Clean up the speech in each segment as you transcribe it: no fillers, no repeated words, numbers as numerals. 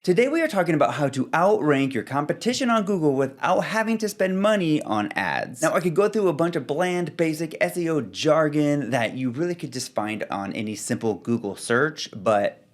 Today we are talking about how to outrank your competition on Google without having to spend money on ads. Now I could go through a bunch of bland, basic SEO jargon that you really could just find on any simple Google search, but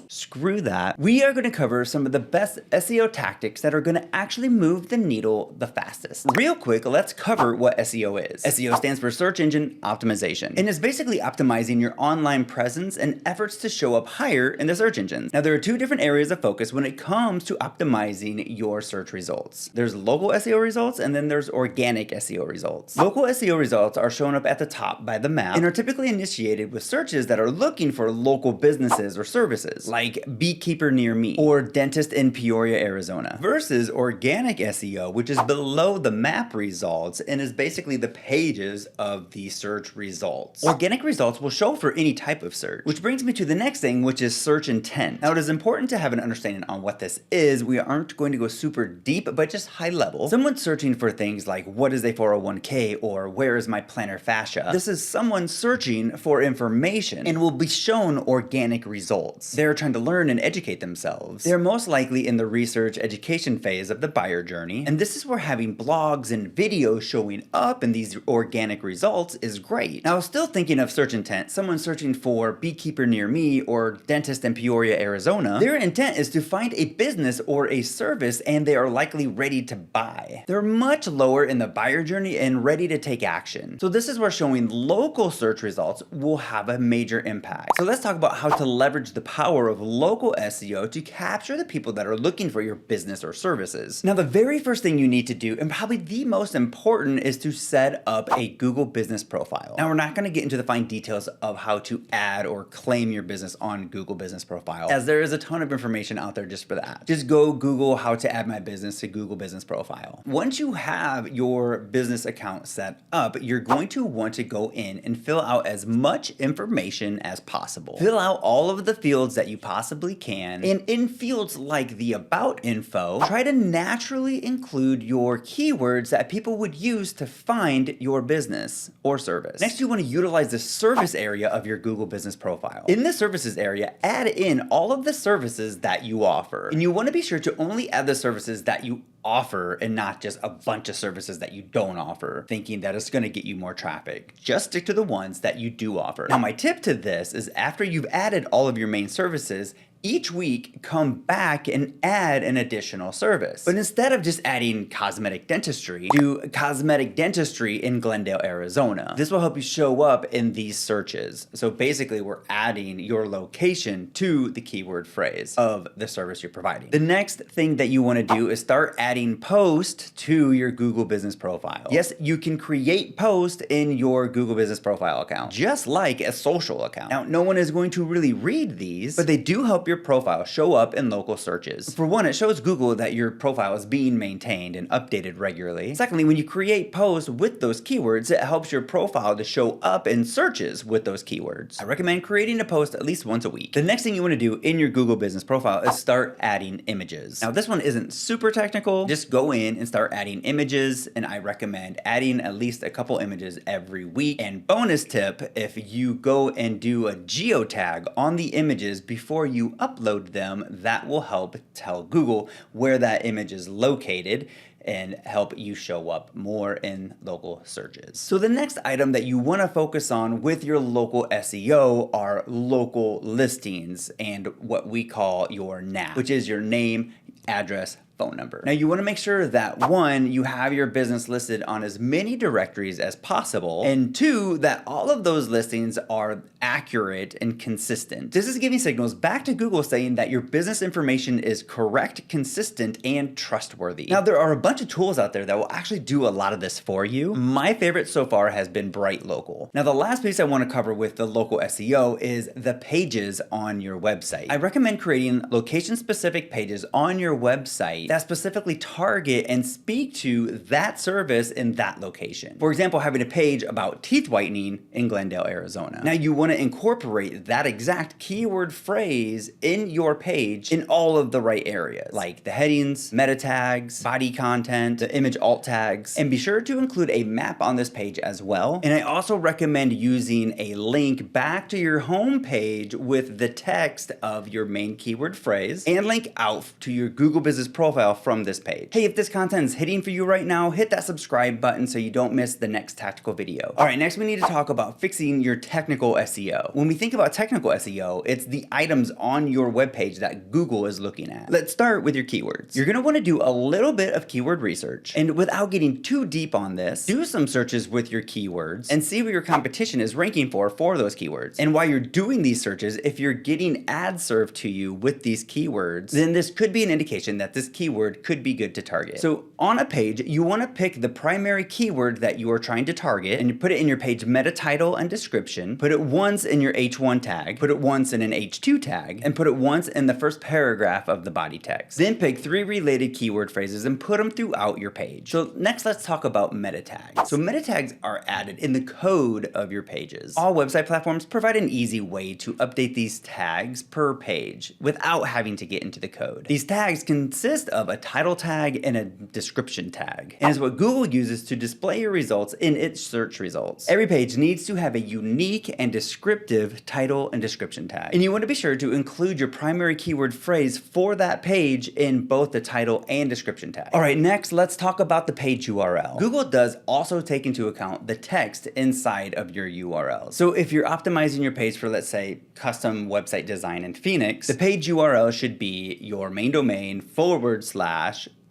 screw that. We are going to cover some of the best SEO tactics that are going to actually move the needle the fastest. Real quick, let's cover what SEO is. SEO stands for Search Engine Optimization, and it's basically optimizing your online presence and efforts to show up higher in the search engines. Now there are two different areas of focus when it comes to optimizing your search results. There's local SEO results and then there's organic SEO results. Local SEO results are shown up at the top by the map and are typically initiated with searches that are looking for local businesses or services, like beekeeper near me or dentist in Peoria, Arizona, versus organic SEO, which is below the map results and is basically the pages of the search results. Organic results will show for any type of search, which brings me to the next thing, which is search intent. Now it is important to have an understanding on what this is. We aren't going to go super deep, but just high level. Someone searching for things like what is a 401k or where is my plantar fascia. This is someone searching for information and will be shown organic results. They're trying to learn and educate themselves. They're most likely in the research education phase of the buyer journey, and this is where having blogs and videos showing up in these organic results is great. Now, still thinking of search intent, someone searching for beekeeper near me or dentist in Peoria, Arizona, their intent is to find a business or a service and they are likely ready to buy. They're much lower in the buyer journey and ready to take action. So this is where showing local search results will have a major impact. So let's talk about how to leverage the power of local SEO to capture the people that are looking for your business or services. Now, the very first thing you need to do, and probably the most important, is to set up a Google business profile. Now, we're not going to get into the fine details of how to add or claim your business on Google business profile, as there is a ton of information out there just for that. Just go Google how to add my business to Google business profile. Once you have your business account set up, you're going to want to go in and fill out as much information as possible. Fill out all of the fields that you possibly can, and in fields like the about info, try to naturally include your keywords that people would use to find your business or service. Next, you want to utilize the service area of your Google business profile. In the services area, add in all of the services that you offer, and you want to be sure to only add the services that you offer and not just a bunch of services that you don't offer, thinking that it's going to get you more traffic. Just stick to the ones that you do offer. Now, my tip to this is after you've added all of your main services, each week come back and add an additional service. But instead of just adding cosmetic dentistry, do cosmetic dentistry in Glendale, Arizona. This will help you show up in these searches. So basically we're adding your location to the keyword phrase of the service you're providing. The next thing that you want to do is start adding posts to your Google business profile. Yes, you can create posts in your Google business profile account, just like a social account. Now, no one is going to really read these, but they do help your profile show up in local searches. For one, it shows Google that your profile is being maintained and updated regularly. Secondly, when you create posts with those keywords, it helps your profile to show up in searches with those keywords. I recommend creating a post at least once a week. The next thing you want to do in your Google business profile is start adding images. Now, this one isn't super technical. Just go in and start adding images, and I recommend adding at least a couple images every week. And bonus tip, if you go and do a geotag on the images before you upload them, that will help tell Google where that image is located and help you show up more in local searches. So the next item that you want to focus on with your local SEO are local listings and what we call your NAP, which is your name, address, phone number. Now you want to make sure that one, you have your business listed on as many directories as possible, and two, that all of those listings are accurate and consistent. This is giving signals back to Google saying that your business information is correct, consistent, and trustworthy. Now there are a bunch of tools out there that will actually do a lot of this for you. My favorite so far has been Bright Local. Now the last piece I want to cover with the local SEO is the pages on your website. I recommend creating location-specific pages on your website that specifically target and speak to that service in that location. For example, having a page about teeth whitening in Glendale, Arizona. Now you want to incorporate that exact keyword phrase in your page in all of the right areas, like the headings, meta tags, body content, the image alt tags, and be sure to include a map on this page as well. And I also recommend using a link back to your home page with the text of your main keyword phrase and link out to your Google Business Profile from this page. Hey, if this content is hitting for you right now, hit that subscribe button so you don't miss the next tactical video. All right, next we need to talk about fixing your technical SEO. When we think about technical SEO, it's the items on your webpage that Google is looking at. Let's start with your keywords. You're gonna wanna do a little bit of keyword research, and without getting too deep on this, do some searches with your keywords and see what your competition is ranking for those keywords. And while you're doing these searches, if you're getting ads served to you with these keywords, then this could be an indication that this keyword could be good to target. So on a page, you wanna pick the primary keyword that you are trying to target, and you put it in your page meta title and description, put it once in your H1 tag, put it once in an H2 tag, and put it once in the first paragraph of the body text. Then pick 3 related keyword phrases and put them throughout your page. So next, let's talk about meta tags. So meta tags are added in the code of your pages. All website platforms provide an easy way to update these tags per page without having to get into the code. These tags consist of a title tag and a description tag, and is what Google uses to display your results in its search results. Every page needs to have a unique and descriptive title and description tag, and you want to be sure to include your primary keyword phrase for that page in both the title and description tag. All right, next let's talk about the page URL. Google does also take into account the text inside of your URL. So if you're optimizing your page for, let's say, custom website design in Phoenix, the page URL should be your main domain /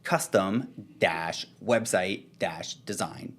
custom website design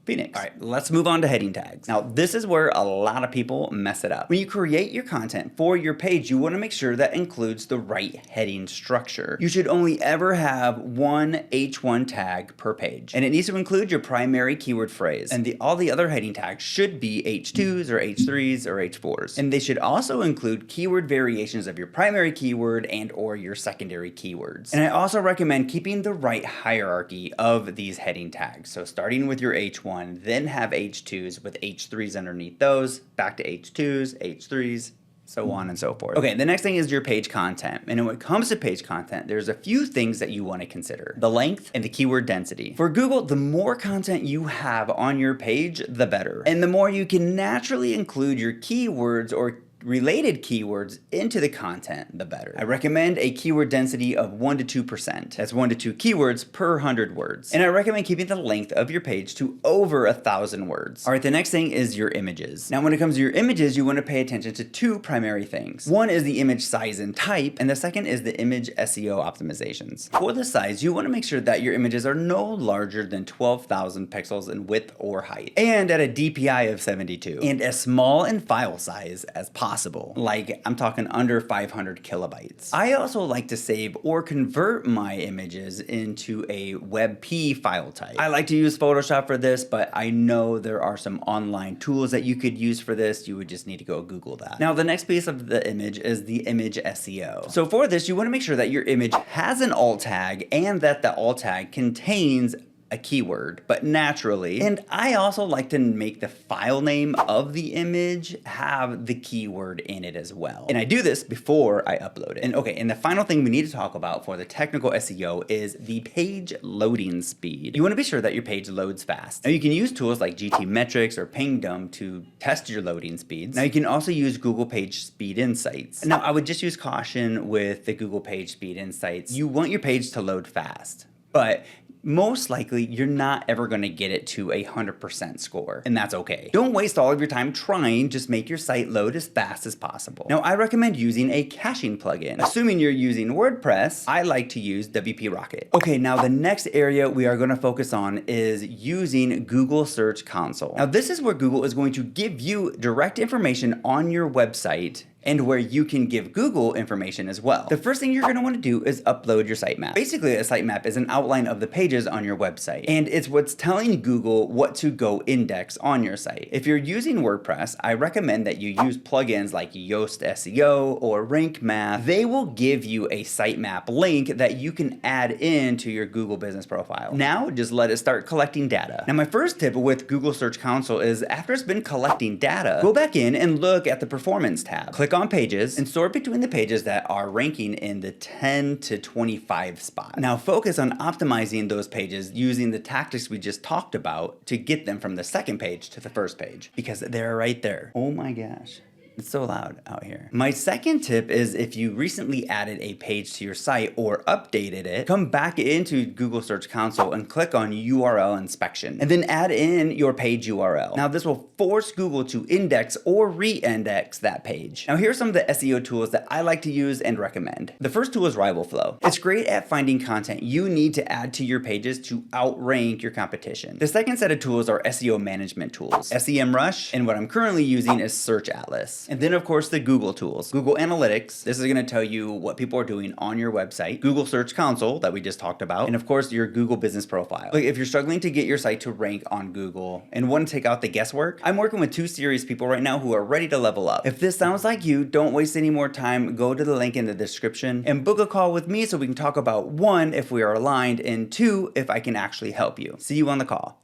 Phoenix. All right, let's move on to heading tags. Now, this is where a lot of people mess it up. When you create your content for your page, you want to make sure that includes the right heading structure. You should only ever have one H1 tag per page, and it needs to include your primary keyword phrase. And all the other heading tags should be H2s or H3s or H4s. And they should also include keyword variations of your primary keyword and or your secondary keywords. And I also recommend keeping the right hierarchy of these heading tags. So starting with your H1, then have H2s with H3s underneath those, back to H2s, H3s, so on and so forth. Okay, the next thing is your page content. And when it comes to page content, there's a few things that you want to consider: the length and the keyword density. For Google, the more content you have on your page, the better. And the more you can naturally include your keywords or related keywords into the content, the better. I recommend a keyword density of 1 to 2%. That's 1 to 2 keywords per 100 words. And I recommend keeping the length of your page to over 1,000 words. All right, the next thing is your images. Now, when it comes to your images, you want to pay attention to 2 primary things. One is the image size and type, and the second is the image SEO optimizations. For the size, you want to make sure that your images are no larger than 12,000 pixels in width or height, and at a DPI of 72, and as small in file size as possible. Like, I'm talking under 500 kilobytes. I also like to save or convert my images into a WebP file type. I like to use Photoshop for this, but I know there are some online tools that you could use for this. You would just need to go Google that. Now, the next piece of the image is the image SEO. So for this, you want to make sure that your image has an alt tag and that the alt tag contains a keyword, but naturally. And I also like to make the file name of the image have the keyword in it as well. And I do this before I upload it. And okay, and the final thing we need to talk about for the technical SEO is the page loading speed. You want to be sure that your page loads fast. Now, you can use tools like GTmetrix or Pingdom to test your loading speeds. Now, you can also use Google Page Speed Insights. Now, I would just use caution with the Google Page Speed Insights. You want your page to load fast, but most likely you're not ever going to get it to 100% score, and that's okay. Don't waste all of your time trying, just make your site load as fast as possible. Now, I recommend using a caching plugin. Assuming you're using WordPress, I like to use WP Rocket. Okay, now the next area we are going to focus on is using Google Search Console. Now, this is where Google is going to give you direct information on your website and where you can give Google information as well. The first thing you're going to want to do is upload your sitemap. Basically, a sitemap is an outline of the pages on your website, and it's what's telling Google what to go index on your site. If you're using WordPress, I recommend that you use plugins like Yoast SEO or Rank Math. They will give you a sitemap link that you can add into your Google business profile. Now, just let it start collecting data. Now, my first tip with Google Search Console is after it's been collecting data, go back in and look at the performance tab. Click on pages and sort between the pages that are ranking in the 10 to 25 spot. Now, focus on optimizing those pages using the tactics we just talked about to get them from the second page to the first page, because they're right there. Oh my gosh. It's so loud out here. My second tip is if you recently added a page to your site or updated it, come back into Google Search Console and click on URL inspection, and then add in your page URL. Now this will force Google to index or re-index that page. Now here's some of the SEO tools that I like to use and recommend. The first tool is RivalFlow. It's great at finding content you need to add to your pages to outrank your competition. The second set of tools are SEO management tools, SEMrush, and what I'm currently using is Search Atlas. And then of course the Google tools. Google Analytics, this is going to tell you what people are doing on your website. Google Search Console that we just talked about. And of course your Google business profile. Like if you're struggling to get your site to rank on Google and want to take out the guesswork, I'm working with 2 serious people right now who are ready to level up. If this sounds like you, don't waste any more time. Go to the link in the description and book a call with me so we can talk about 1, if we are aligned, and 2, if I can actually help you. See you on the call.